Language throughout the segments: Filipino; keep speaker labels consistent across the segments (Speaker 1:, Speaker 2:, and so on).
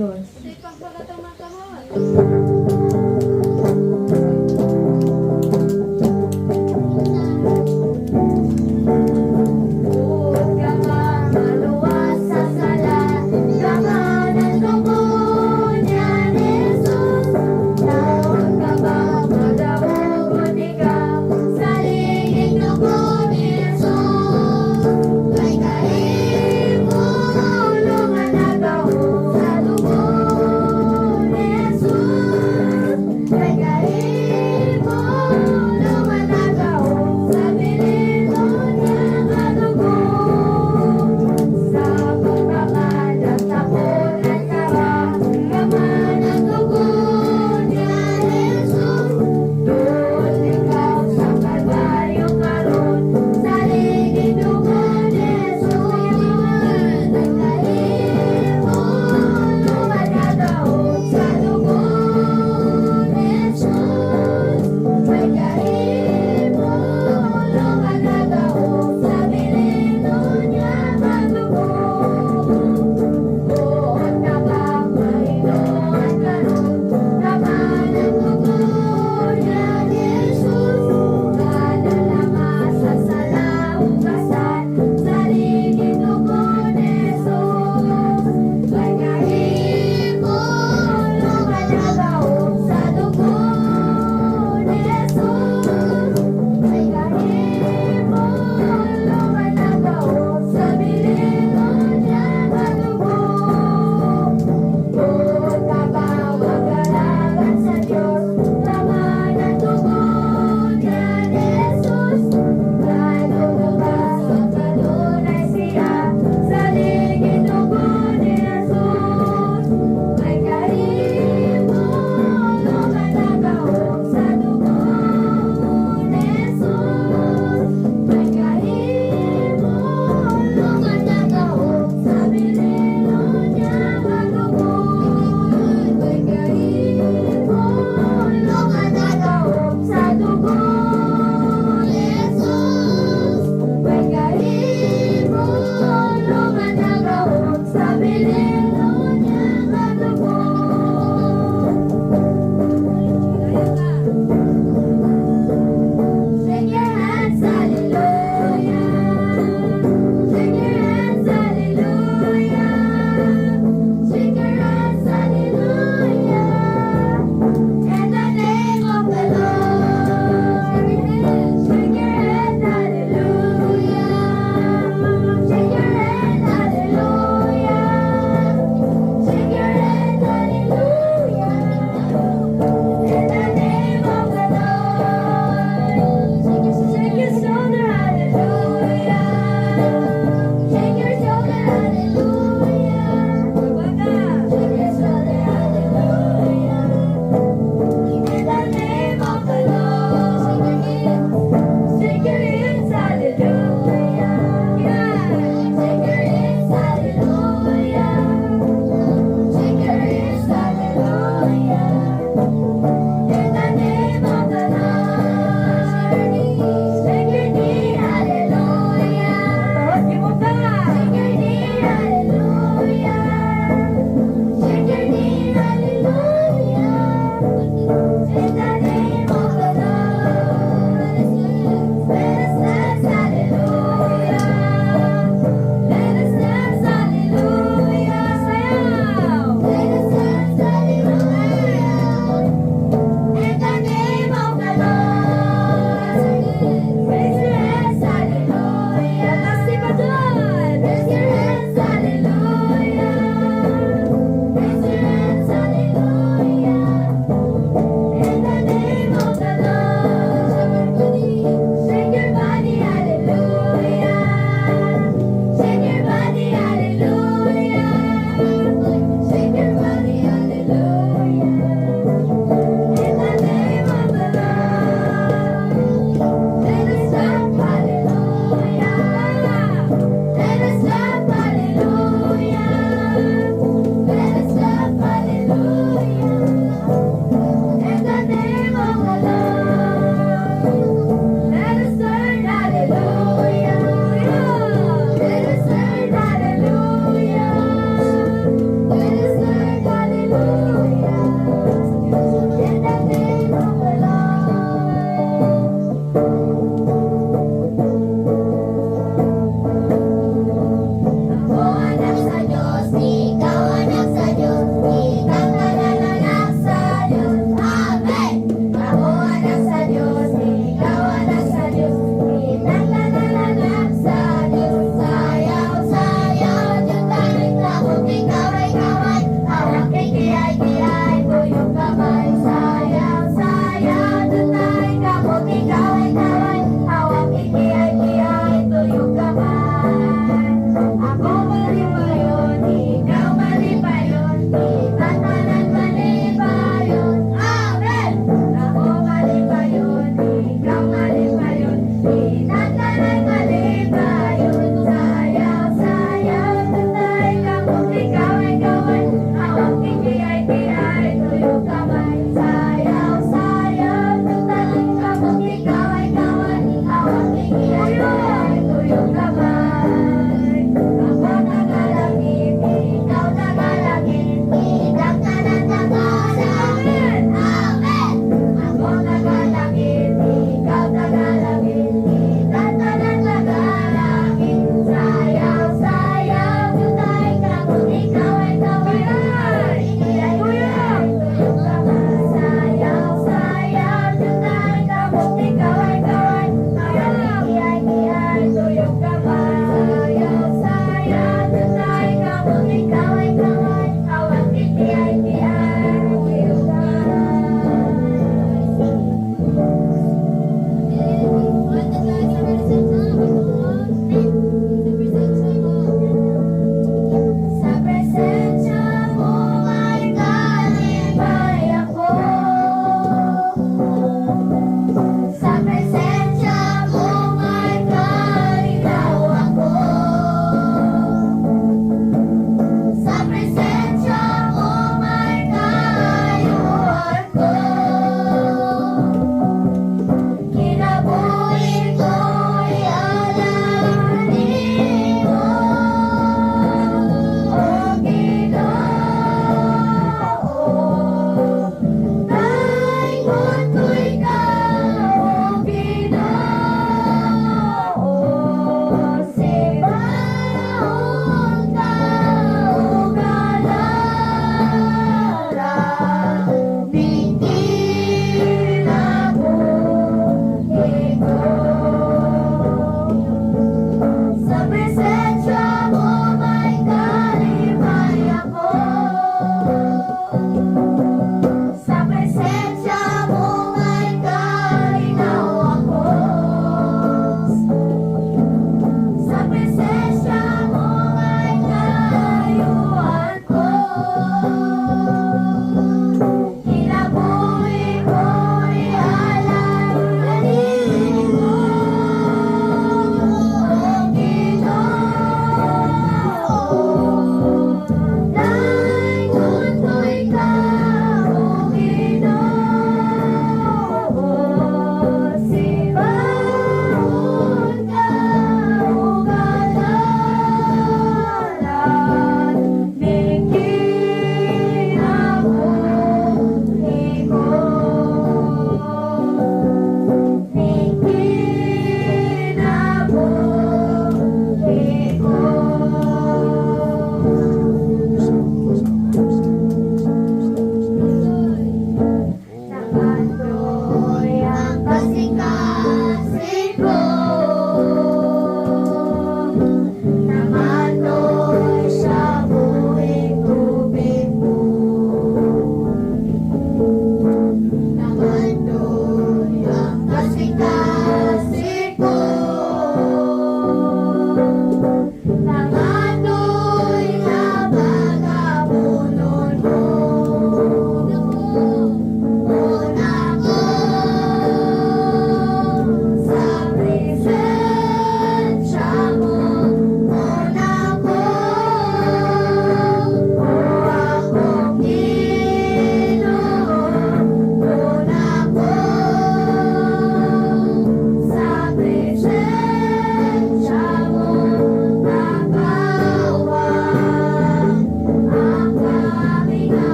Speaker 1: Jesus.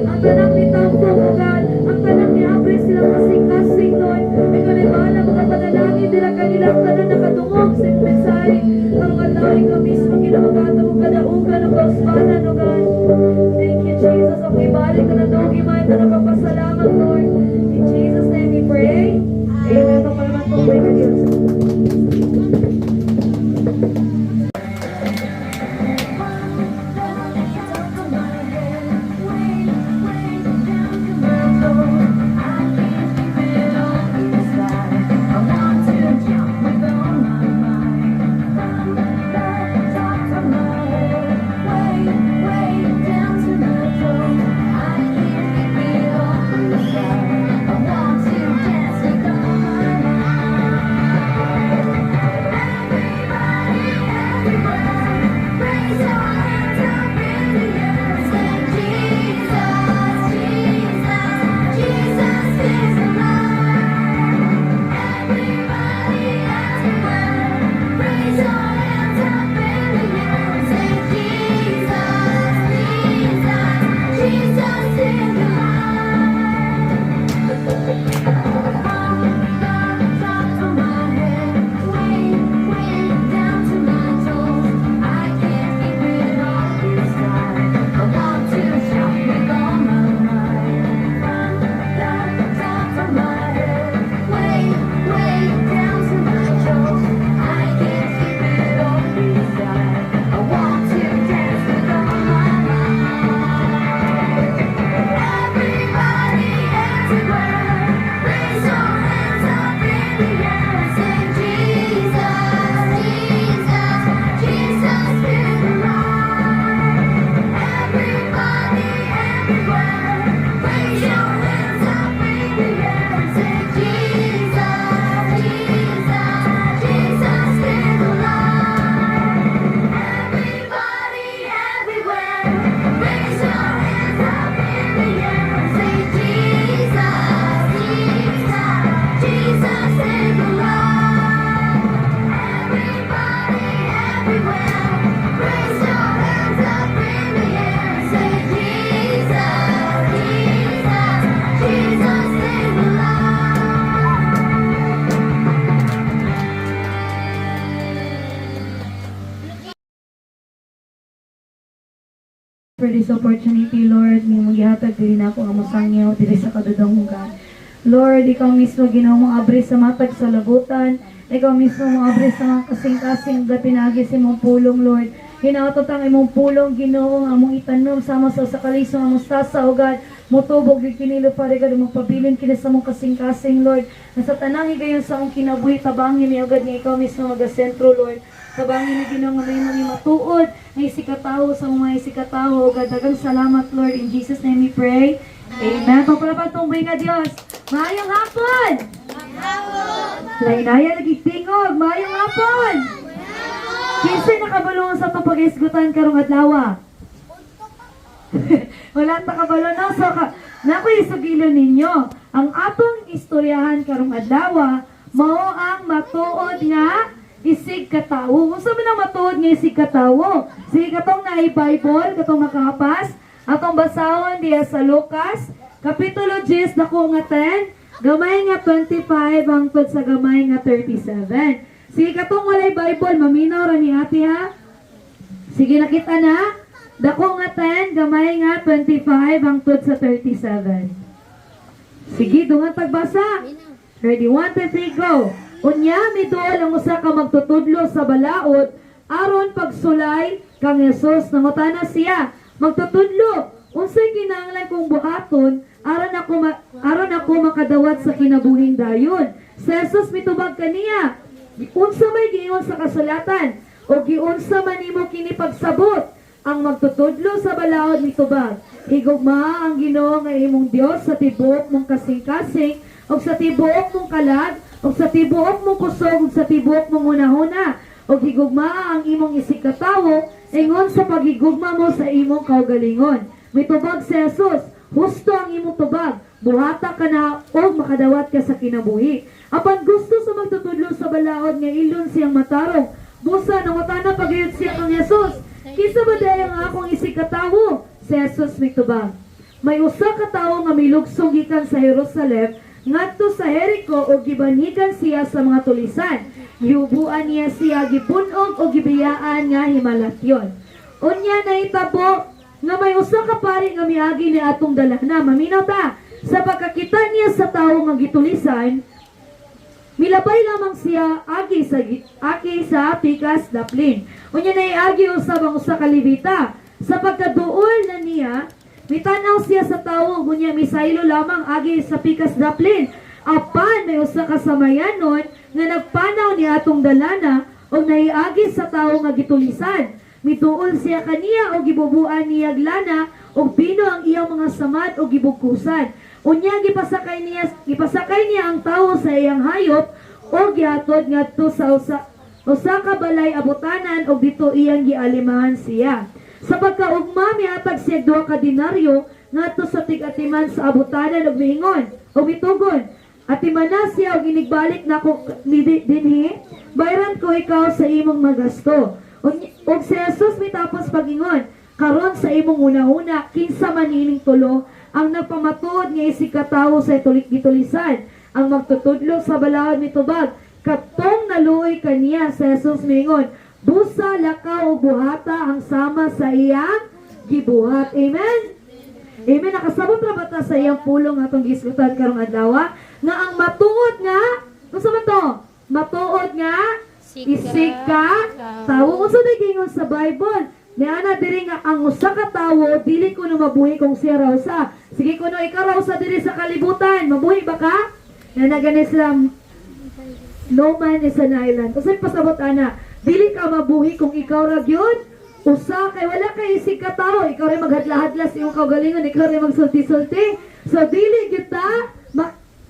Speaker 1: ang tanang nitampo, O God, ang tanang niabri sila kasing-kasing, Lord. Ikaw na bahala mga panalangin nila kanila, ang tanang nakadungog sa mensahe. Karong adlaw ikaw mismo kinamagata mo kadaugan ng kausbanan, O God. Thank you, Jesus. Ako ibalik ka na doon, imayin na napapasalamat, Lord. In Jesus' name we pray. Amen. Kapalaman po kayo ng Diyos. For this opportunity, Lord, may maghihatag din ako ang masangyaw diri sa kadudungan. Lord, ikaw mismo ginawa mo abri sa matag sa labutan. Ikaw mismo mo abri sa mga kasing-kasing da pinagi sa imong pulong, Lord. Hinaotot ang imong pulong, Ginoo, ang among itanom sama sa kalisong ang mustasa, O God. Mutubog yung kinilo pare ka magpabilin kina sa mong kasing-kasing, Lord. Nasa tanang higayon sa akong kinabuhi, tabangin ni agad nga ikaw mismo magasentro, Lord. Tabangin ni Ginoo nga may matuod, may isikataho sa mga isikataho, O God. Dagang salamat, Lord. In Jesus' name we pray. Amen. Pagpalapag tumbay nga Diyos. Maayong hapon! Lainaya nagigtingog. Maayong hapon! Kinsay nakabalong sa ito pag-isgutan karong adlaw? Wala nakabalong. No? So, naku isugilo ninyo. Ang atong istoryahan karong adlaw, mao ang matuod nga isig katawo. Kung saan man ang matuod nga isig katawo? Sige katong na i-Bible, katong makahapas, atong basahon diya sa Lucas, Kapitulo 10, dako nga 10, gamay nga 25, hangtod sa gamay nga 37. Sige katong walay Bible, maminaw ra ni ate ha. Sige nakita na, dako nga 10, gamay nga 25, hangtod sa 37. Sige, dungan tagbasa. Ready, 1, 2, 3, go! Unya, midol ang usa ka magtutudlo sa balaod, aron pagsulay kang Jesus, nangutana siya, magtutudlo, unsay kinahanglan kong buhaton, aron ako makadawat sa kinabuhing dayon. Sa Jesus mitubag kaniya, unsa may giingon sa kasulatan, o giunsa man nimo kini pagsabot, ang magtutudlo sa balaod mitubag, higugma ang Ginoo nga imong Dios sa tibuok mong kasing-kasing, o sa tibuok mong kalag, o sa tibuok mong kusog, o sa tibuok mong hunahuna, o higugma ang imong isikatawo, ingon sa paghigugma mo sa imong kaugalingon. Mitubag si Jesus, husto ang imong tubag, buhata ka na o makadawat ka sa kinabuhi. Apan gusto sa magtutudlo sa balaod nga ilon siyang matarong, busa nangutana pagayod siya kang Jesus, kisa ba dahil ang akong isikatawo? Si Jesus mitubag, may usa ka tawo nga milugsong gikan sa Jerusalem ngadto sa Jericho o gibanikan siya sa mga tulisan. Giubuan niya siya gipunog o gibiyaan nga himalatyon. Unya nahitabo nga may usa ka pari nga miagi ni atong dalana. Maminaw ta, sa pagkakita niya sa tawo nga gitulisan, milabay lamang siya agi sa pikas daplin. Unya naiagi usab ang usa ka Levita. Sa pagkaduol na niya, mitanaw siya sa tawo, ngunya misaylo lamang agi sa pikas daplin. Apan may usa ka samayanon nga nagpanaw ni atong dalana o naiagi sa tawo nga gitulisan. Mituol siya kaniya o gibubuan niya lana o pino ang iyang mga samad o gibugkusan. Unya gipasakay niya ang tawo sa iyang hayop o gihatod ngadto sa usa ka balay abutanan o dito iyang gialimahan siya. Sa pagkaugma mihatag siya 2 ka denaryo ngadto sa tig-atiman sa abutanan ug miingon o mitugon, atiman na siya og inigbalik nako dinhi, bayran ko ikaw sa imong magasto. Og si Jesus mitapos pagingon, karon sa imong una-una kinsa man ining tulo ang nagpamatuod nga isig ka tawo sa gitulisan, ang magtutudlo sa balaod mitubag katong naluoy kaniya. Sa Jesus miingon, busa, lakaw o buhata ang sama sa iyang gibuhat. Amen? Amen. Nakasabot na ba ta sa iyang pulong atong gisgutan karong adlaw nga ang matuod nga, unsa man to? Matuod nga isig ka tawo. Unsa gingon sa Bible? Niana diri nga ang usa ka tawo dili kuno mabuhi kung siya raw sa. Sige kuno ikaw raw sa diri sa kalibutan, mabuhi ba ka? Na ganis lang, no man is an island. Usa pasabot ana, dili ka mabuhi kung ikaw ra gyud usa kay wala kay isig ka tawo, ikaw ray maghadla-hadlas imong kaugalingon, ikaw ray magsulti-sulti. So dili gyud ta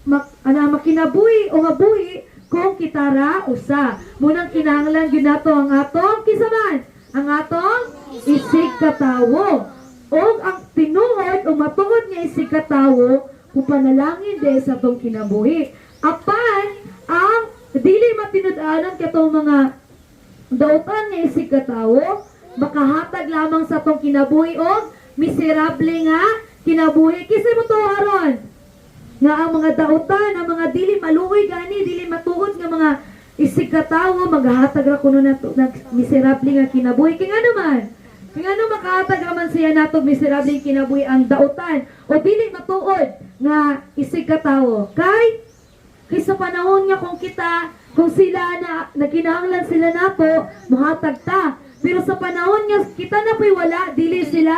Speaker 1: makinabuhi o mabuhi kung kita ra usa. Munang kinahanglan gyud nato ang atong kisaman, ang atong isig ka tawo. Og ang tinuod o matuod nga isig ka tawo kung panalangin de sa atong kinabuhi. Apan ang dili matinud-anon katong mga dautan nga isig ka tawo, makahatag lamang sa atong kinabuhi o miserable nga kinabuhi. Kisay mo to aron nga ang mga dautan, ang mga dili maluoy gani, dili matuod nga mga isig ka tawo, maghahatag ra kuno nato nag miserable nga kinabuhi. Kaya naman, kaya makahatag raman siya nato miserable kinabuhi ang dautan o dili matuod nga isig ka tawo. Kay sa panahon nga kung sila na naginahanglan sila nato, muhatag ta. Pero sa panahon nga kita na po'y wala, dili sila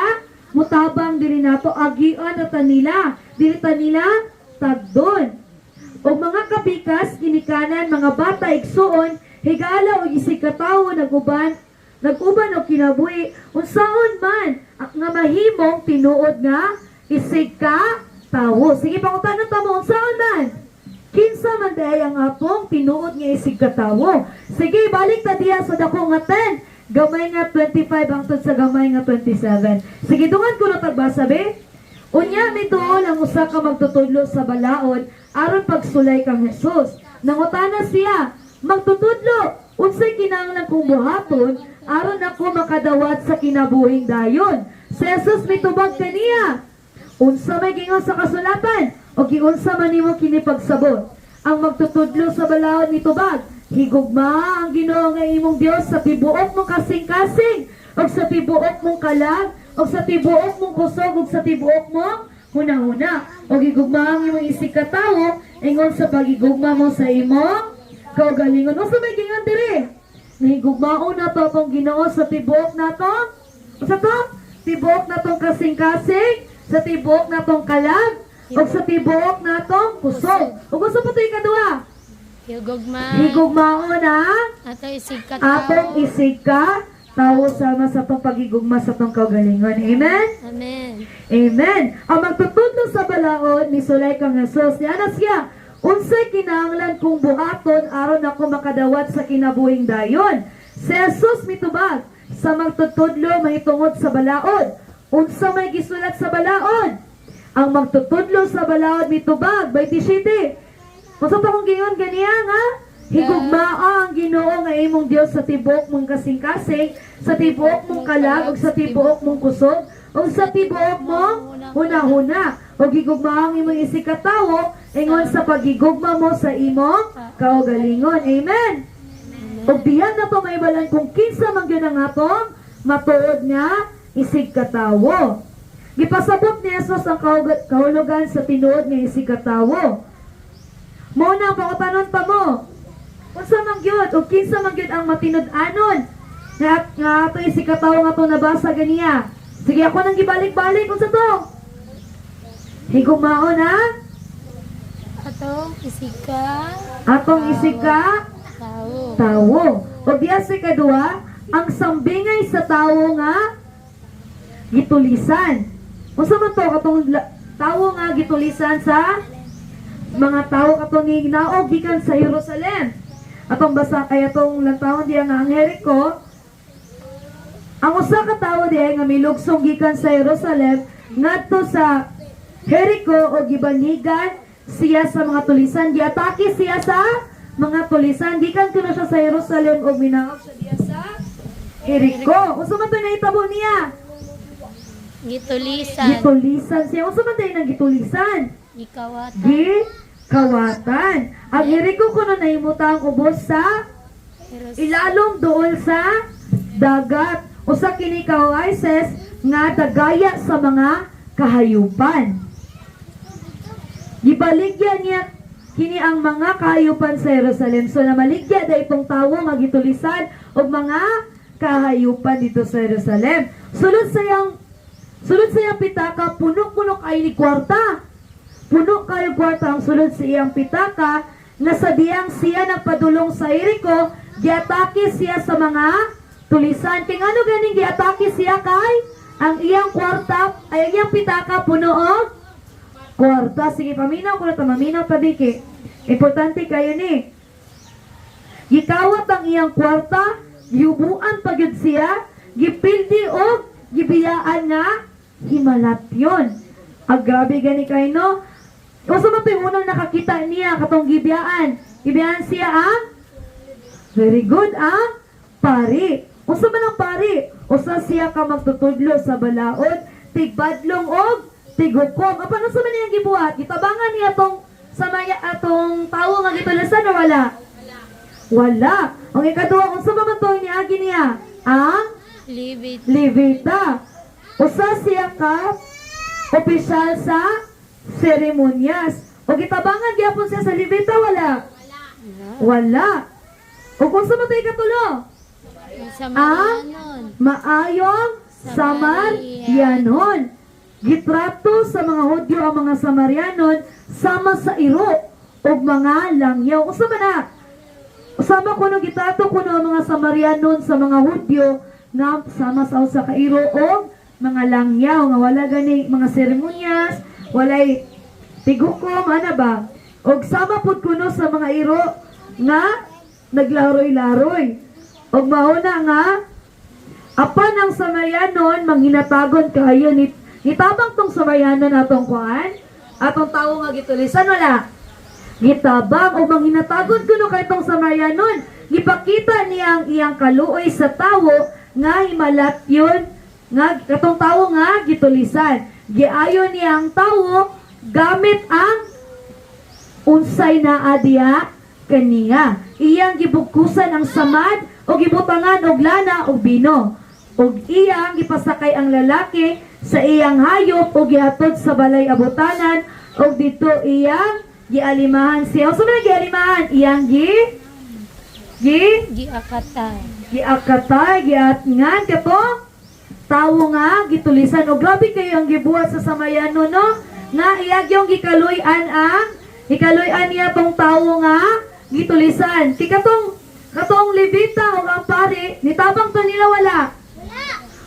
Speaker 1: mutabang dili nato, agian na tanila, dili tanila tagdon. O mga kapikas, kinikanan, mga bata, igsuon, higala o isig ka tawo, naguban o kinabuhi, unsaon man, nga mahimong tinuod nga, isig ka tawo. Sige, pangutanan ta mo, unsaon man? Kinsa man day ang atong tinuod nga isig ka tawo. Sige, balik ta diya sa dako nga 10. Gamay nga 25 hangtod sa gamay nga 27. Sige, dungan ko na tagbasa, be. Unya, mituol ang usa ka magtutudlo sa balaod aron pagsulay kang Jesus. Nangutana siya, magtutudlo, unsay kinahanglan kong buhaton aron ako makadawat sa kinabuhing dayon. Si Jesus mitubag kaniya, unsa may gingon sa kasulatan o giunsa man nimo kini pagsabot. Ang magtutudlo sa balaod mitubag, higugma ang Ginoo nga imong Dios sa tibuok mong kasing-kasing, o sa tibuok mong kalag, o sa tibuok mong kusog, o sa tibuok mong huna-huna. O higugma ang imong isig ka tawo, ingon sa pagigugma mo sa imong kaugalingon. O sa may gingan diri, nahigugmaon na to akong Ginoo sa tibuok na to, o sa to, tibuok na tong kasing-kasing, sa tibuok na tong kalag, o sa tibuok na tong kusog. O gusto pa ito ikadua? Higugmaon na atong isig ka tawo sama sa tong pagigugma sa tong kaugalingon. Amen?
Speaker 2: Amen.
Speaker 1: Amen. Ang magtutudlo sa balaod ni sulay kang Jesus, ni anas siya, unsay kinahanglan kong buhaton aron ako makadawat sa kinabuhing dayon. Si Jesus mitubag sa magtutudlo mahitungod sa balaod. Unsa may gisulat sa balaod? Ang magtutudlo sa balaod mitubag 27. Kung pa kong gingon ganiya nga, higugmaa ang Ginoo nga imong Dios sa tibuok mong kasing-kasing, sa tibuok mong kalag, ug sa tibuok mong kusog, o sa tibuok mo hunahuna. O gigugma ang imong isig katawo ingon sa pagigugma mo sa imong kaugalingon. Amen. O biyan na to may balan kung kinsa man gyud ang atong matuod nga isig katawo. Gipasabot ni Jesus ang kahulugan sa tinuod nga isig katawo. Mo na pangutanon pa mo. Unsa man gyud o kinsa man gyud ang matinud-anon nga ato isig katawo nga to nabasa ganiya. Sige ako nang gibalik-balik unsa to? Higumaon ha?
Speaker 2: Atong isika
Speaker 1: Atong isika
Speaker 2: tao.
Speaker 1: tawo. O diya sa kadua, ang sambingay sa tawo nga gitulisan. Unsa man to katong tawo nga gitulisan sa mga tawo katong ni naog gikan sa Jerusalem. Atong basa kay atong lantawon diya nga ang Jericho. Ang usa ka tawo diya nga milugsong gikan sa Jerusalem ngadto sa Jericho o gibanigan siya sa mga tulisan. Giatake siya sa mga tulisan. Gikan kuno siya sa Jerusalem o minaog siya diya sa Jericho. Unsa man to nahitabo niya?
Speaker 2: Gitulisan.
Speaker 1: Gitulisan siya. Unsa man tayo nang gitulisan?
Speaker 2: Gikawatan.
Speaker 1: Gikawatan. Ang Jericho kuno nahimutang ubos sa ilalom dool sa dagat. Usa kini ka oasis nga dagaya sa mga kahayupan. Gibaligya niya kini ang mga kahayupan sa Jerusalem. So namaligya da itong tawo nga gitulisan og mga kahayupan dito sa Jerusalem. Sulod sa iyang pitaka, puno-puno kay ni kwarta. Puno kayo kwarta ang sulod sa iyang pitaka, na sa diyang siya nagpadulong sa Jericho, giatake siya sa mga tulisan. Kaya ano ganing giatake siya kay? Ang iyang kwarta, ay ang iyang pitaka puno og kwarta. Sige, paminaw ko na ito. Maminaw tabiki. Importante kayo ni. Gikawat ang iyang kwarta, gihubuan pagyud siya, gipildi o gibiyaan nga himalat yun. Grabe gani kayo, no? Kung sa mga unang nakakita niya, katong gibiyaan. Gibiyaan siya ang very good ang pari. Usa man ang pari? Usa siya ka magtutudlo sa balaod, tigbadlong og tigukom. Ano sa man niyang gibuhat? Gitabangan niya atong tawo nga gitulasan o wala? Wala. Ang ikaduha, kung sa mamantong niagi niya? Ang Levita. Usa siya ka opisyal sa seremonyas. O gitabangan gyapon siya sa Levita, wala? Wala. O kung sa matay katulo?
Speaker 2: Samarianon.
Speaker 1: Maayong Samarianon. Gitrato sa mga Hudyo ang mga Samarianon sama sa iro o mga langyaw. Usama na. Usama kuno gitrato kuno ang mga Samarianon sa mga Hudyo na sama sa usa ka iro o mga langyaw nga wala gani mga seremonyas, walay tigukom ana ba? Og sama pud kuno sa mga iro nga naglaroy-laroy. Og mauna nga apan ang Samarianon manghinatagon kayo ni gitabang tong Samarianon atong kuan, atong tawo nga gitulisan wala. Gitabang o manghinatagon kuno kay tong Samarianon, gipakita niya ang iyang kaluoy sa tawo nga himalat yun nga katong tawo nga gitulisan. Giayon niya ang tawo gamit ang unsay naa diya kaniya. Iyang gibugkusan ang samad o gibutangan og lana og bino. Og iyang gipasakay ang lalaki sa iyang hayop o gihatod sa balay abutanan o dito iyang gialimahan siya. O saan gialimahan? Iyang giakatay, giatngan kato tawo nga gitulisan. O grabe kayo ang gibuhat sa Samariano, no? Nga iyag yung gikaluyan niya tong tawo nga gitulisan. Katong Levita o ang pari, nitabang to nila wala?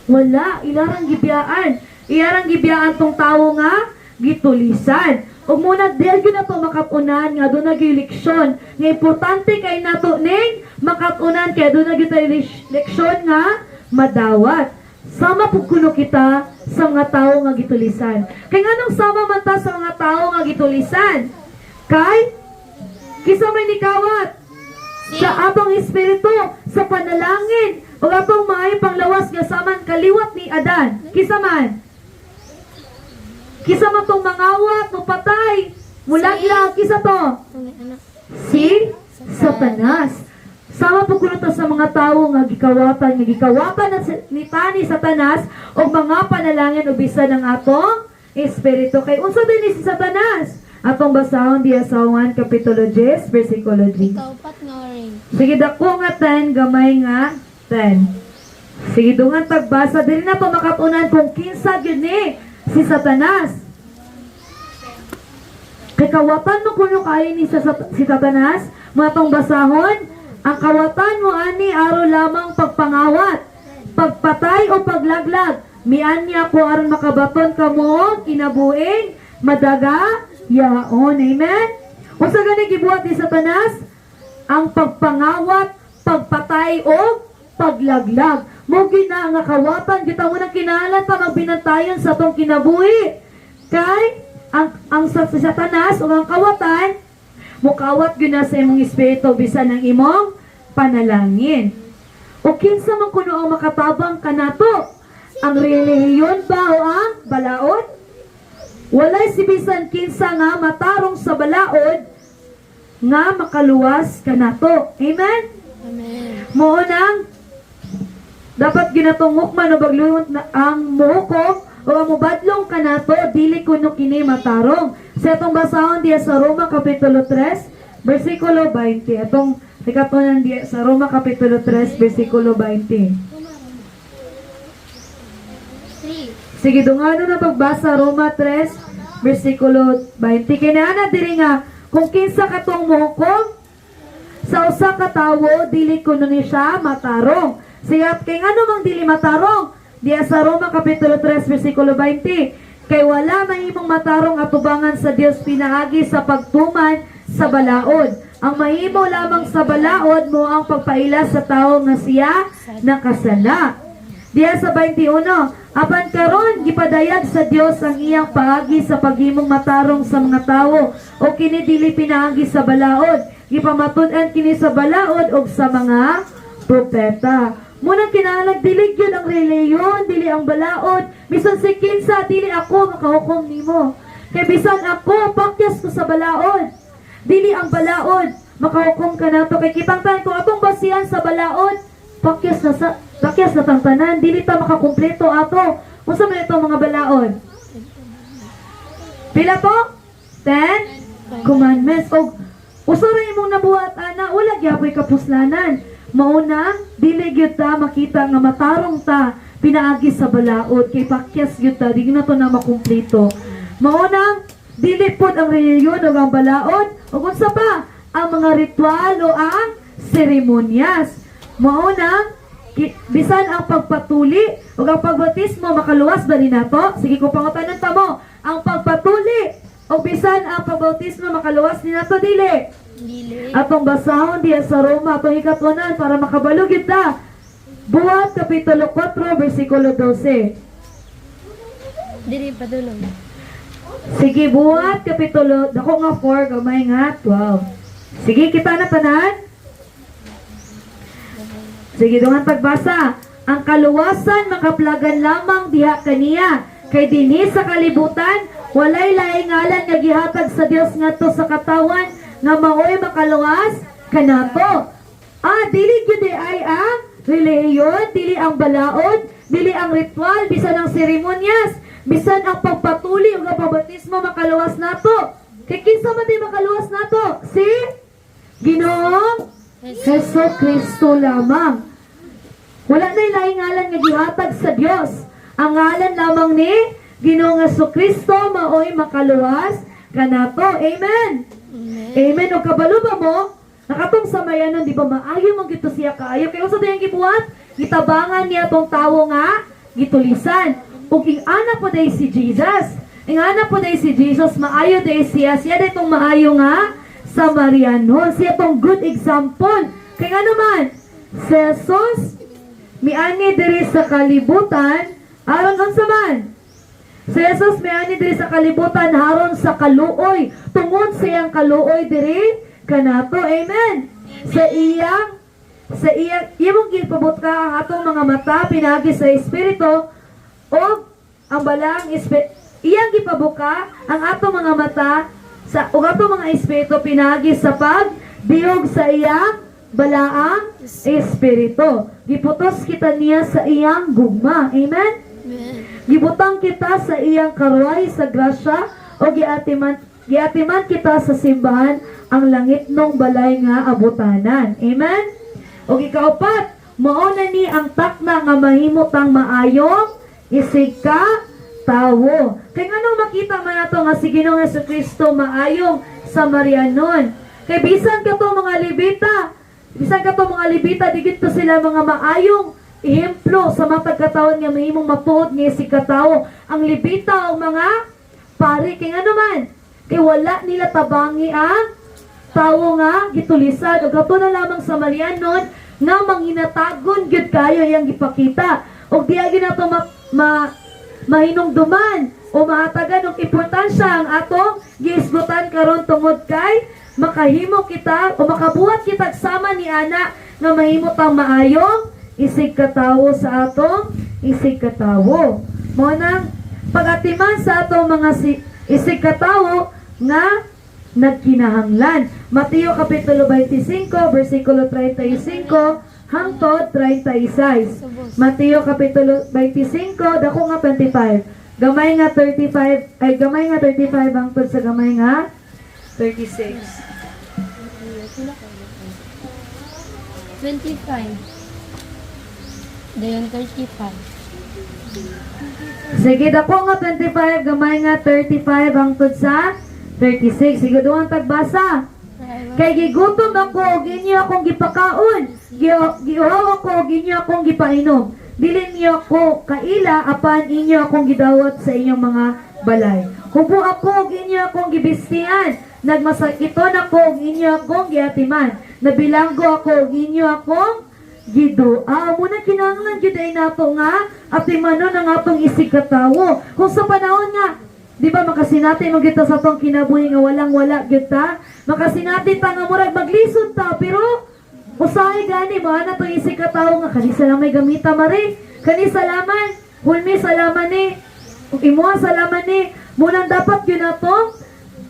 Speaker 1: Wala, ilarang gibiyaan. Ilarang gibiyaan tong tawo nga gitulisan. O muna, dahil yun na to makatunan nga doon nag-eleksyon. Nga importante kay nato ning makatunan kaya doon nag-eleksyon nga madawat. Sama po kuno kita sa mga tao nga gitulisan. Kaya nga nung sama man ta sa mga tao nga gitulisan? Kay, kisa may nikawat sa abang espiritu, sa panalangin, o atong mga panglawas nga saman kaliwat ni Adan. Kisa man? Kisa man tong mangawat, no patay. Mulaglag, kisa to?
Speaker 2: Anak.
Speaker 1: Si Satanas. Sama po kuno ta sa mga tawo nga gikawatan ni tani Satanas og mga panalangin o bisan ng atong espiritu. Kay unsa din ni si Satanas? Atong basahon diya sa 1 kapitulo 10 bersikulo 3.
Speaker 2: Kaupat nga ring.
Speaker 1: Sige dako nga 10, gamay nga 10. Sige dungan tagbasa diri na to makatunan kung kinsa gyud ni si Satanas. Kay kawatan mo kuno kay ni si Satanas, mga tong basahon, ang kawatan mo ani araw lamang pagpangawat, pagpatay o paglaglag. Mian niya ko aron makabaton kamo kinabuing madaga yaon. Amen. Unsa gani gibuhat ni Satanas? Ang pagpangawat, pagpatay o paglaglag. Mo gina nga kawatan kita mo nang kinahanglan pa magbinantayon sa tong kinabuhi. Kay ang sa Satanas o ang kawatan mukawat gyud na sa imong espiritu bisan ng imong panalangin. O kinsa man kuno ang makatabang kanato? Ang relihiyon ba o ang balaod? Walay si bisan kinsa nga matarong sa balaod nga makaluwas kanato. Amen?
Speaker 2: Amen.
Speaker 1: Mo nang dapat ginatungok man o baglungot na ang muhukom o ang mubadlong kanato dili kuno kini matarong. Sa itong basahon diya sa Roma Kapitulo 3, versikulo 20. Itong ikatunan diya sa Roma Kapitulo 3, versikulo 20.
Speaker 2: 3.
Speaker 1: Sige, dungano na pagbasa Roma 3, versikulo 20. Kinaana diri nga, kung kinsa katong muhukom, sa usa ka tawo, dili kuno ni siya matarong. Siya, kay ano mang dili matarong? Diya sa Roma Kapitulo 3, versikulo 20. Kay wala mahimong matarong atubangan sa Dios pinaagi sa pagtuman sa balaod. Ang mahimo lamang sa balaod mo ang pagpaila sa tao nga siya nakasala. Diya sa 21, apan karon gipadayag sa Dios ang iyang paagi sa paghimong matarong sa mga tawo o kini dili pinaagi sa balaod. Gipamatud-an kini sa balaod o sa mga propeta. Muna kinahanglan dili gyud ang reliyon, dili ang balaod. Bisan si kinsa dili ako makahukom nimo. Kay bisan ako pakyas ko sa balaod. Dili ang balaod makahukom ka nato. Kay kitang tanan kung atong basihan sa balaod, pakyas na tang tanan, dili ta makakumpleto ato. Unsa man ito mga balaod? Pila to? 10 commandments. Og usara imong nabuhat ana, wala gyapon kapuslanan. Maunang, dili gyud ta makita nga matarong ta pinaagi sa balaod kay pakyas gyud ta di na to na makumpleto. Maunang, dili pod ang reliyon o ang balaod ug unsa pa ang mga ritual o ang seremonyas. Maunang, bisan ang pagpatuli o ang pagbautismo makaluwas ba ni nato? Sige ko pangutanon ta mo, ang pagpatuli o bisan ang pagbautismo makaluwas ni nato dili?
Speaker 2: Dili.
Speaker 1: Atong basahon diya sa Roma, atong ikatunan para makabalo kita. Buhat Kapitulo 4, versikulo 12.
Speaker 2: Dili padulong.
Speaker 1: Sige, Buhat Kapitulo, dako nga 4, gamay nga 12. Sige, kita na tanan. Sige, dungan pagbasa. Ang kaluwasan makaplagan lamang diha kaniya. Kay dinhi sa kalibutan, walay laingalan nga gihatag sa Dios ngadto sa katawan nga maoy makaluwas kanato. Dili gyud ay ang reliyon, dili ang balaod, dili ang ritual, bisan ang seremonyas, bisan ang pagpatuli ug ang pabautismo makaluwas nato. Kay kinsa man di makaluwas nato? Si Ginoong Jesucristo lamang. Wala na'y laingalan nga gihatag sa Dios. Ang ngalan lamang ni Ginoong Jesucristo maoy makaluwas kanato. Amen. Amen. O kabalo ba mo? Nakatong samayanan, di ba maayo mong gito siya kaayo? Kaya sa tayong gibuhat, gitabangan niya tong tawo nga, gitulisan. Ug ing anak po day si Jesus. Ing anak po day si Jesus, maayo day siya. Siya day tong maayo nga, Samariano. Siya tong good example. Kaya nga naman, si Jesus, miani diri sa kalibutan, aron unsa man? Si Jesus may ani diri sa kalibutan haron sa kaluoy. Tungod sa iyang kaluoy diri kanato. Amen. Sa iyang imong gipabot ka ang atong mga mata pinagi sa espiritu o ang balang iyang gipabuka ang ato mga mata sa ug ato mga espiritu pinagi sa pagbiog sa iyang balaang espiritu. Giputos kita niya sa iyang gugma. Amen?
Speaker 2: Amen.
Speaker 1: Gibutang kita sa iyang karuay sa grasya o giatiman kita sa simbahan ang langit nung balay nga abutanan. Amen? O ikaupat, mao na ni ang takna nga mahimutang maayong isig ka tawo. Kay ngano makita man nato nga si Ginoong Jesucristo maayong Samarianon. Kay bisan ka to mga Levita, digit to sila mga maayong ehemplo sa matag katawan nga mahimong matuod nga si katawo. Ang Levita o mga pari kay ngano man, kay wala nila tabangi ang tawo nga gitulisan ug ato na lamang Samarianon nga manginatagon gyud kayo yang gipakita. Og diagi na to mahinungduman o maatagan og importansya ang atong giisgutan karon tungod kay makahimo kita o makabuhat kita sama ni ana nga mahimo pang maayong isig katawo sa atong isig katawo. Mo nang pagatiman sa atong mga isig katawo nga nagkinahanglan. Mateo kapitulo 25 bersikulo 35 hangtod 36. Mateo kapitulo 25 dako nga 25. Gamay nga 35 hangtod sa gamay nga 36.
Speaker 2: 25. Dayon 35.
Speaker 1: Sige, dako nga 25, gamay nga 35 hangtod sa 36. Sige, doon tagbasa. Kay gigutom ako, og inyo akong gipakaon. Giuhaw ako, og inyo akong gipainom. Dili niyo ako kaila, apan inyo akong gidawat sa inyong mga balay. Hubo ako, og inyo akong gibistian. Nagmasakiton ako, og inyo akong giatiman. Nabilanggo ako, og inyo akong gidua. Muna kinahanglan gyud ay nato nga atimanon ang atong isig katawo. Kung sa panahon nga, di ba makasinati mo kita sa atong kinabuhi nga walang-wala gyud ta? Makasinati ta nga murag maglisod ta, pero usahay gani mo ana tong isig katawo nga kanisa lang may gamita mari. Kani salaman, hulmi salaman ni. Ug imuha salaman ni. Muna dapat gyud nato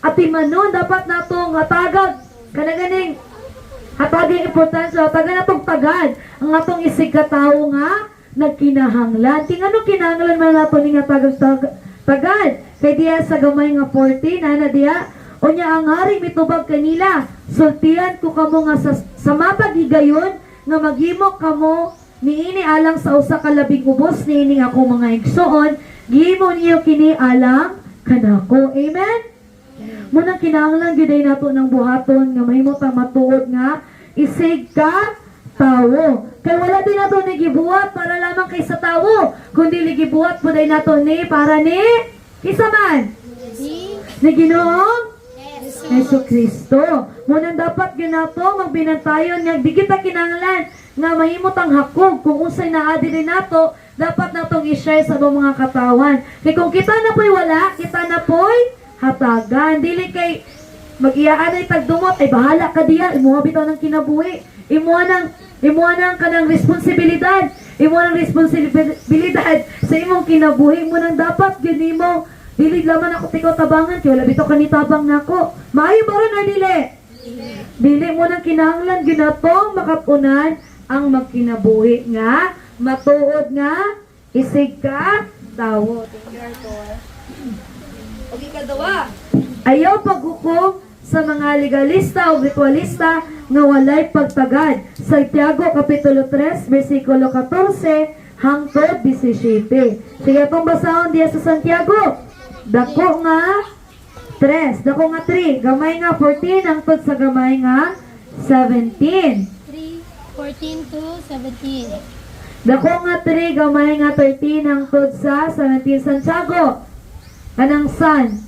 Speaker 1: atimanon, dapat nato nga tagag kanaganing hataging importansya, hatagan natong tagad ang atong isig katawo nga nagkinahanglan. Ting ano kinahanglan man nato ni nga tagad? Kay diya sa gamay nga 14, ana diya, o niya ang hari mitubag kanila, sultihan ko kamo nga sa matag higayon, nga maghimo kamo niini alang sa usa ka labing ubos niini ako mga igsoon, gihimo niyo kini alang kanako. Amen? Munang kinahanglan gyud ay nato ng buhaton nga mahimo ta matuod nga isig ka tawo. Kay wala din nato ni gibuhat para lamang kay sa tawo, kundi gibuhat pud ay nato ni para ni kisa man ni Ginoong Jesucristo. Munang dapat gyud nato magbinantayon nga di kita kinahanglan nga mahimo tang hakog kung unsay naa diri nato, dapat natong i-share sa mga katawan. Kay kung kita na po'y wala, kita na po'y hatagan. Dili kay mag-iyaan ay tagdumot, ay bahala ka diya, imuha bitaw ng kinabuhi, imuha ng kanang responsibilidad, imuha ng responsibilidad sa imong kinabuhi mo nang dapat yun mo, dili laman ako tikaw tabangan, kaya wala bitaw kanitabang nako. Maayo ba ron, dili? Dili mo nang kinahanglan, ginatong makapunan ang magkinabuhi nga, matuod nga, isig ka, tawo. O ikadawa, ayaw paghukom sa mga legalista o ritualista nga walay pagtagad. Santiago kapitulo 3 bersikulo 14 hangtod 17. Sige itong basahon diya sa Santiago. Dako nga 3, gamay nga 14 hangtod sa gamay nga 17.
Speaker 2: 3:14 to 17.
Speaker 1: Dako nga 3, gamay nga 13 hangtod sa 17. Santiago kanang san.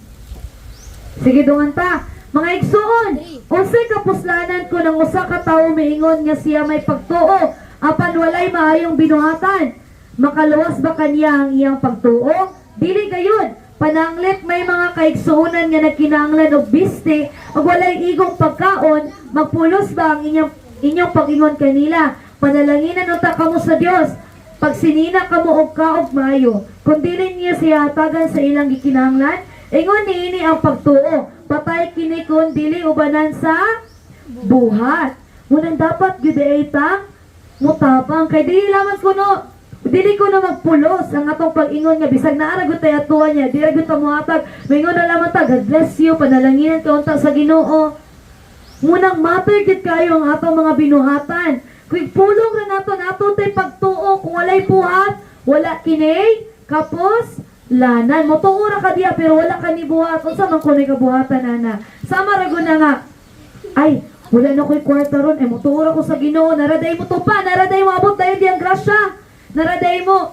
Speaker 1: Sige dungan ta. Mga igsuon, unsay kapuslanan ko ng usa ka tawo miingon nga siya may pagtuo apan walay maayong binuhatan? Makaluwas ba kaniya ang iyang pagtuo? Dili gayud. Pananglit may mga kaigsuonan nga nagkinahanglan og biste ug walay igong pagkaon, magpulos ba ang inyong pag-ingon kanila? Panalanginan unta kamo sa Dios. pag sinina ka mo og kaog maayo, kung dili niya siya hatagan sa ilang gikinahanglan, ingon niini ang pagtuo. Patay kini kung dili ubanan sa buhat. Munang dapat gyud ay ta mutabang kay dili lamang kuno. Dili ko na magpulos ang atong pag-ingon nga bisag naara gud tay atuan niya, dili gud ta mohatag. Mingon na lamang ta, God bless you, panalangin ka unta sa Ginoo. Munang matter gid kayo ang atong mga binuhatan. Kung pulong na nato tay pagtuo, kung walay buhat, wala kini kapos lanan. Motuo ra ka diya pero wala ka ni buhat. Unsa man kunoy kabuhatan ana? Sama ra gud na nga. Ay, wala na ko'y kwarta ron. Eh, mutuo ra ko sa Ginoo. Naraday mo to pa. Naraday mo abot dahil diyang grasya. Naraday mo.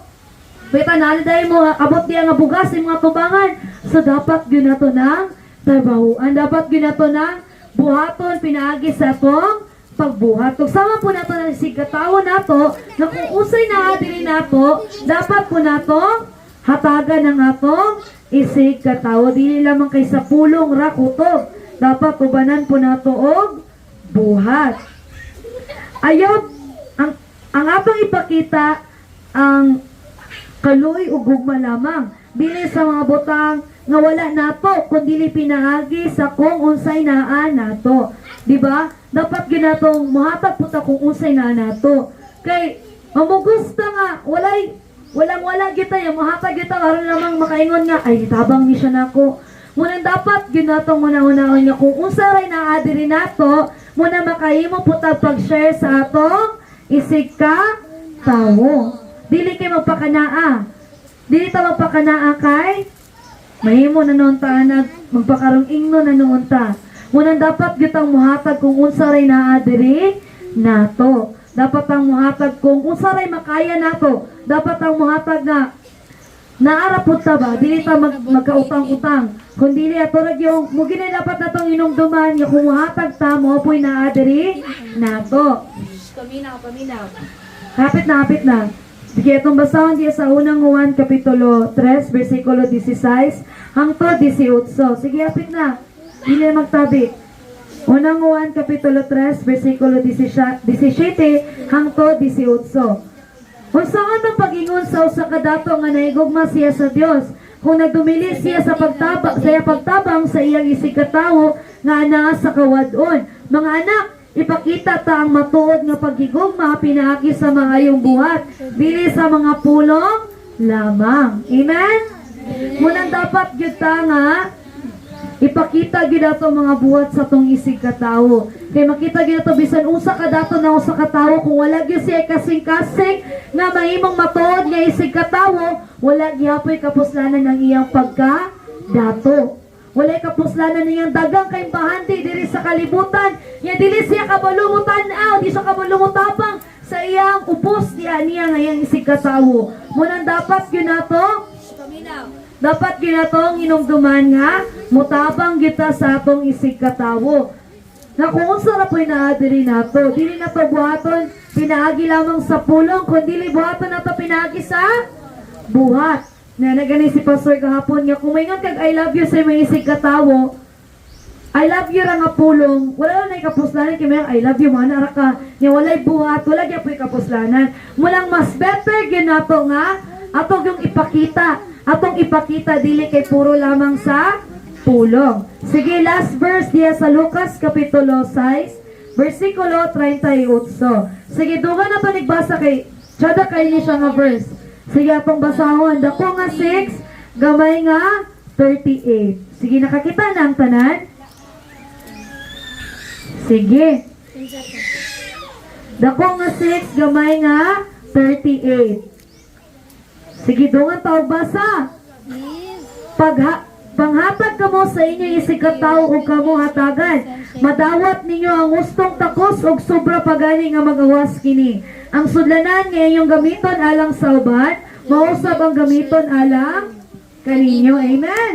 Speaker 1: Pita naraday mo abot diyang nga bugas yung mga tubangan. So, dapat yun na to ng trabahoan. Dapat yun na to ng buhaton, pinaagi sa atong pagbuhat. Kung sama po nato ng sigatawa nato, na kung usay na adili nato, dapat po nato hatagan ng atong isig katawo. Dili lamang kay sa pulong rakutob. Dapat ubanan po nato og buhat. Ayaw, ang atong ipakita ang kaluoy ug gugma lamang. Dili sa mga butang nga wala nato, kundi pinaagi sa kung unsay naa nato. Diba? Dapat ginatong muhatag po ta kung unsay naa nato. Kay, mamugusta nga, walang kita yung muhatag kita, aron lamang makaingon nga, ay, tabang ni siya nako. Munang dapat ginatong una-unahon niya kung unsa ray naa diri nato, muna makahimo po ta pag-share sa atong isig ka tawo. Dili kay magpakanaa. Dili ta magpakanaa kay mahimo na noon ta magpakarong ingno na noon ta. Munang dapat gitang muhatag kung unsa ray naa diri nato. Dapat ang muhatag kung unsa ray makaya nato. Dapat ang muhatag nga naara po ta ba? Dili ta magkautang-utang. Kung dili ato ra yung muginay dapat natong inumduman nga kung muhatag ta mo po'y naa diri nato. Paminaw. Hapit na. Sige, itong basahon diya sa unang Juan Kapitulo 3, versikulo 16, hangtod 18. Sige, hapit na. Hindi na magtabi. Unang Juan Kapitulo 3, versikulo 17, hangtod 18. Kung saan ang pag-ingon sa usa ka dato nga naigugma siya sa Dios, kung nagdumili siya sa pagtabang sa iyang isig katawo nga anaa sa kawadon. Mga anak, ipakita ta ang matuod nga paghigugma pinaagi sa mga iyong buhat, dili sa mga pulong lamang. Amen? Munang dapat gyud ta nga ipakita gyud ato mga buhat sa tong isig katawo. Kay makita gyud ato bisan usa ka dato na usa ka tawo kung wala gyud siya kasing-kasing nga mahimong matuod nga isig katawo, wala gyapon kapuslanan ng iyang pagka dato. Walay kapuslanan niyang dagang kay bahanti diri sa kalibutan. Nya dili siya kabalumutan-aw, di siya kabalumutapang sa iyang upos niya nga iyang isig katawo. Munang dapat gyud nato dapat ginatong inumduman nga mutabang kita sa atong isig katawo. Na kung unsa ra po'y naa diri nato, dili na to buhaton pinaagi lamang sa pulong, kundi buhaton nato pinaagi sa buhat. Na nagani si Pastor kahapon nga kung maingon kag I love you sa may isig katawo, I love you ra nga pulong, wala na kapuslanan kay may I love you mana ra ka, nya walay buhat, wala gyud po'y kapuslanan. Mulang mas better gyud nato nga ato yung ipakita. Atong ipakita dili kay puro lamang sa pulong. Sige, last verse diya sa Lucas Kapitulo 6, versikulo 38. Sige, duga na to nagbasa kay tsada kay ni siya nga verse. Sige, atong basahon. Dako nga 6, gamay nga 38. Sige, nakakita na ang tanan? Sige. Dako nga 6, gamay nga 38. Sige, dungan tao basa. Panghatag kamo sa inyo isig katawo o kamo hatagan. Madawat ninyo ang ustong takos o sobra pagani nga magawas kini. Ang sudlanan nga inyong gamiton alang sa uban, mausab ang gamiton alang kaninyo. Amen?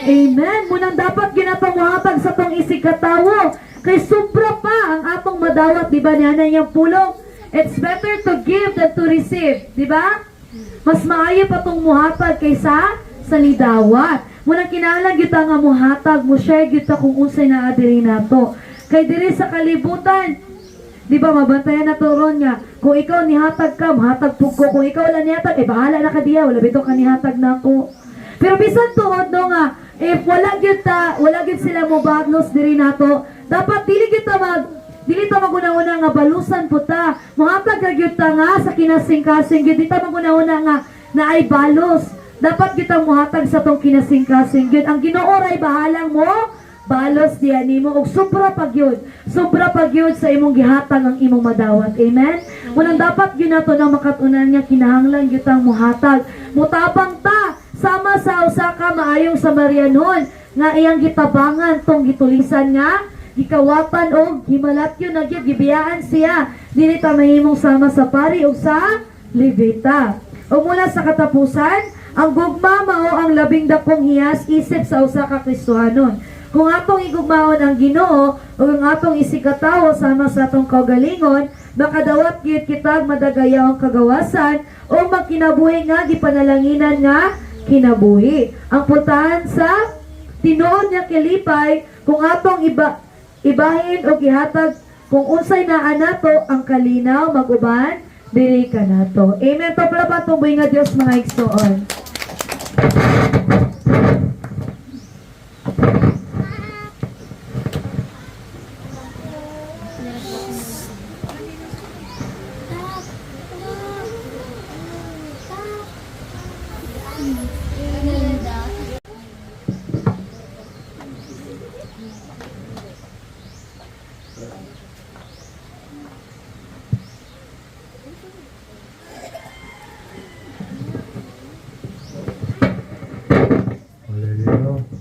Speaker 1: Amen. Munang dapat ginatong muhatag sa tong isig katawo. Kay sobra pa ang atong madawat, di ba niya yung pulong? It's better to give than to receive. Di ba? Mas maayo pa tong muhatag kaysa sa nidawat. Munang kinahanglan gyud nga muhatag, mo share gyud ta kung unsay naa diri nato. Kay diri sa kalibutan, Di ba, mabantayan na turon nga. Kung ikaw nihatag ka, mahatag po ko. Kung ikaw wala nihatag, bahala na ka diya. Wala bito ka nihatag na ako. Pero bisan tuod no nga, if wala gyud sila mo bagnos diri nato, dapat dili ta maguna-una nga balusan po ta. Muhatag ka gyud ta nga sa kinasing-kasing gyud. Di ta maguna-una nga na ay balos. Dapat kita muhatag sa tong kinasing-kasing gyud. Ang Ginoo ray bahalang mo balos diyan nimo og sobra pagyud sa imong gihatag ang imong madawat. Amen. Walang dapat gyud nato na makatunan nga kinahanglan gyud tang muhatag. Mutabang ta sama sa usa ka maayong Samarianon nga iyang gitabangan tong gitulisan nga gikawatan og himalatyon na gyud gibiyaan siya dili ta mahimong sama sa pari ug sa Levita. Ug mula sa katapusan, ang gugma mao ang labing dakong hiyas isip sa usa ka Kristohanon. Kung atong igugmaon ang Ginoo o ang atong isikatawo sama sa atong kaugalingon, makadawat gyud kitag madagayaw ang kagawasan o magkinabuhi nga gipanalanginan nga kinabuhi. Ang puntahan sa tinuod nga kilipay kung atong ibahin o gihatag kung unsay naa nato ang kalinaw maguban diri kanato. Amen. Pabla pa tuboy nga Dios mga igsoon.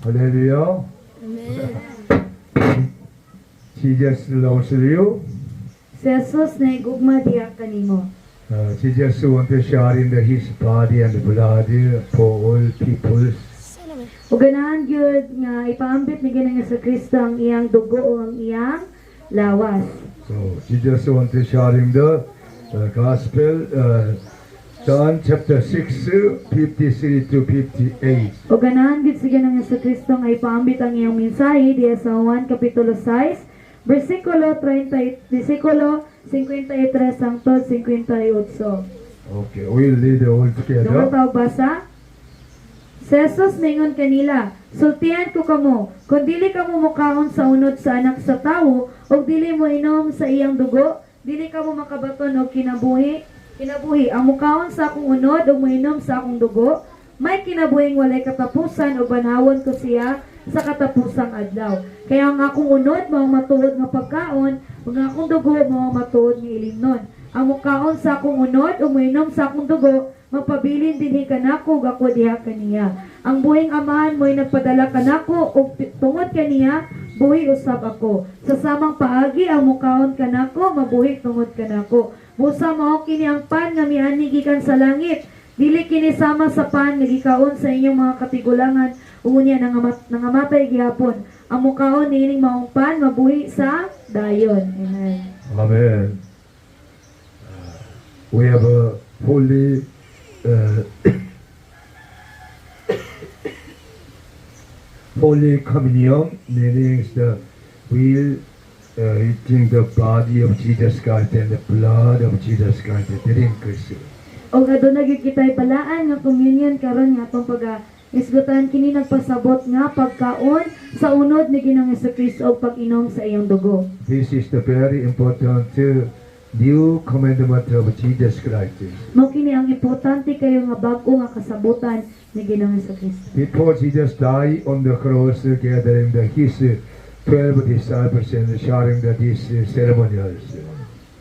Speaker 3: Hallelujah. Jesus loves you.
Speaker 1: Si Jesus na igugma diha kanimo.
Speaker 3: Jesus wants to share in His body and blood for all people.
Speaker 1: Ug ganahan gyud nga ipaambit ni Ginoong Jesucristo ang iyang dugo o ang iyang lawas.
Speaker 3: So Jesus wants to share in the gospel. John chapter 6, 53 to 58.
Speaker 1: O ganahan gid si Ginoong Jesucristo nga ipaambit ang iyang mensahe diha sa Juan kapitulo 6, versikulo 53 hangtod 58.
Speaker 3: Okay, we'll read all
Speaker 1: Dungay
Speaker 3: together.
Speaker 1: taog basa. Si Jesus mingon kanila, sultihan ko kamo, kung dili kamo mukaon sa unod sa anak sa tawo, o dili mo inom sa iyang dugo, dili kamo makabaton og kinabuhi. Ang mukaon sa akong unod o moinom sa akong dugo, may kinabuhing walay katapusan o banhawon ko siya sa katapusang adlaw. Kaya ang akong unod mao matuod nga pagkaon, ug ang akong dugo mao matuod nga ilimnon. Ang mukaon sa akong unod o moinom sa akong dugo, magpabilin dinhi kanako ug ako diha kaniya. Ang buhing amahan mo'y nagpadala kanako ug tungod kaniya buhi usab ako. Sa samang paagi ang mukaon kanako, mabuhi tungod kanako. Busa mao kini ang pan nga miani gikan sa langit. Dili kini sama sa pan nga gikaon sa inyong mga katigulangan ug unya nangamatay gihapon. Ang mukaon niining maong pan mabuhi sa dayon. Amen.
Speaker 3: Amen. We have a holy Holy Communion, meaning we eating the body of Jesus Christ and the blood of Jesus Christ, drink it.
Speaker 1: O aduna gyud kitay balaan nga communion karon nga atong isgutan kini nagpasabot nga pagkaon sa unod ni Ginoong Jesucristo og pag-inom sa iyang dugo.
Speaker 3: This is the very important new commandment of Jesus Christ.
Speaker 1: Mao kini ang importante kayo nga bag-o nga kasabutan ni Ginoong Jesucristo.
Speaker 3: Before Jesus died on the cross, gathering his 12 disciples and sharing these ceremonials.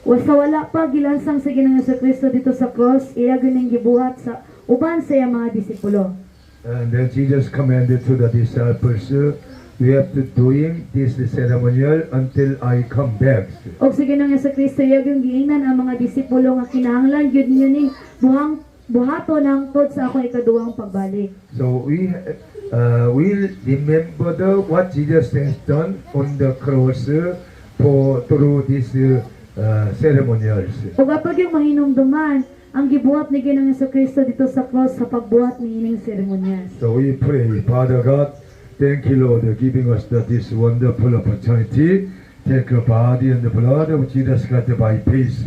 Speaker 1: Sa wala pa gilansang sa Ginoong Jesucristo dito sa cross, iya gining gibuhat sa uban sa iyang mga disipulo.
Speaker 3: And then Jesus commanded to the disciples, we have to doing this ceremonial until I come back.
Speaker 1: Og sa Ginoong Jesucristo iya gyud giingnan ang mga disipulo nga kinahanglan gyud ninyo ning buhaton hangtod sa akong ikaduhang pagbalik.
Speaker 3: So we will remember what Jesus has done on the cross through these ceremonials.
Speaker 1: Ug ato yung mahinumduman ang gibuhat ni Ginoong Jesucristo dito sa cross sa pagbuhat ni ining seremonyas.
Speaker 3: So we pray, Father God, thank you Lord for giving us this wonderful opportunity take the body and the blood of Jesus Christ by faith.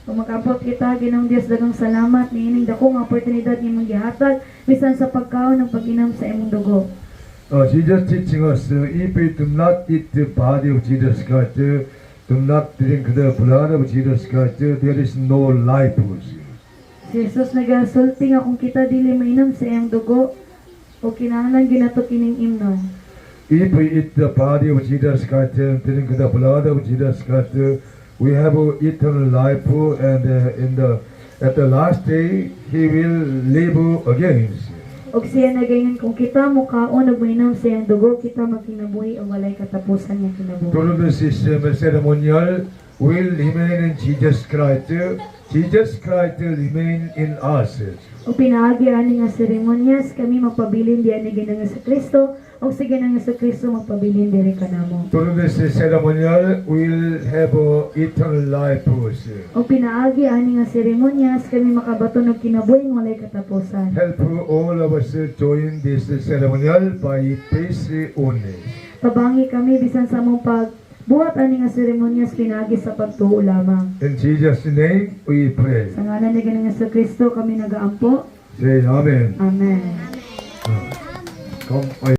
Speaker 1: Kung makabot kita, Ginoong Dios, dagang salamat ni ining dakong oportunidad ni mong gihatag bisan sa pagkaon ng pag-inom sa imong dugo.
Speaker 3: Jesus teaching us, if we do not eat the body of Jesus Christ, do not drink the blood of Jesus Christ, there is no life for you.
Speaker 1: Si Jesus nagasulti nga kung kita dili mainom sa iyang dugo o kinahanglan ginato kining imnon.
Speaker 3: If we eat the body of Jesus Christ and drink the blood of Jesus Christ, we have eternal life, and at the last day, He will live again.
Speaker 1: Og siya nagayon kung kita mukaon ug mainom sa iyang dugo, kita magkinabuhi o walay katapusan nga kinabuhi.
Speaker 3: Through the system ceremonial will remain in Jesus Christ. Jesus Christ will remain in us.
Speaker 1: O pinaagi ani nga seremonyas kami magpabilin diyan ni Ginoong sa Kristo o sa Ginoong sa Kristo magpabilin diri kanamo.
Speaker 3: Through this ceremonial will have eternal life.
Speaker 1: O pinaagi ani nga seremonyas kami makabaton og kinabuhi nga walay katapusan.
Speaker 3: Help all of us join this ceremonial by faith only.
Speaker 1: Pabangi kami bisan sa among pagbuhat ani nga seremonyas pinaagi sa pagtuo lamang.
Speaker 3: In Jesus' name we pray.
Speaker 1: Sa ngalan ni Ginoong sa Kristo kami nagaampo.
Speaker 3: Say Amen.
Speaker 1: Amen.
Speaker 3: Come.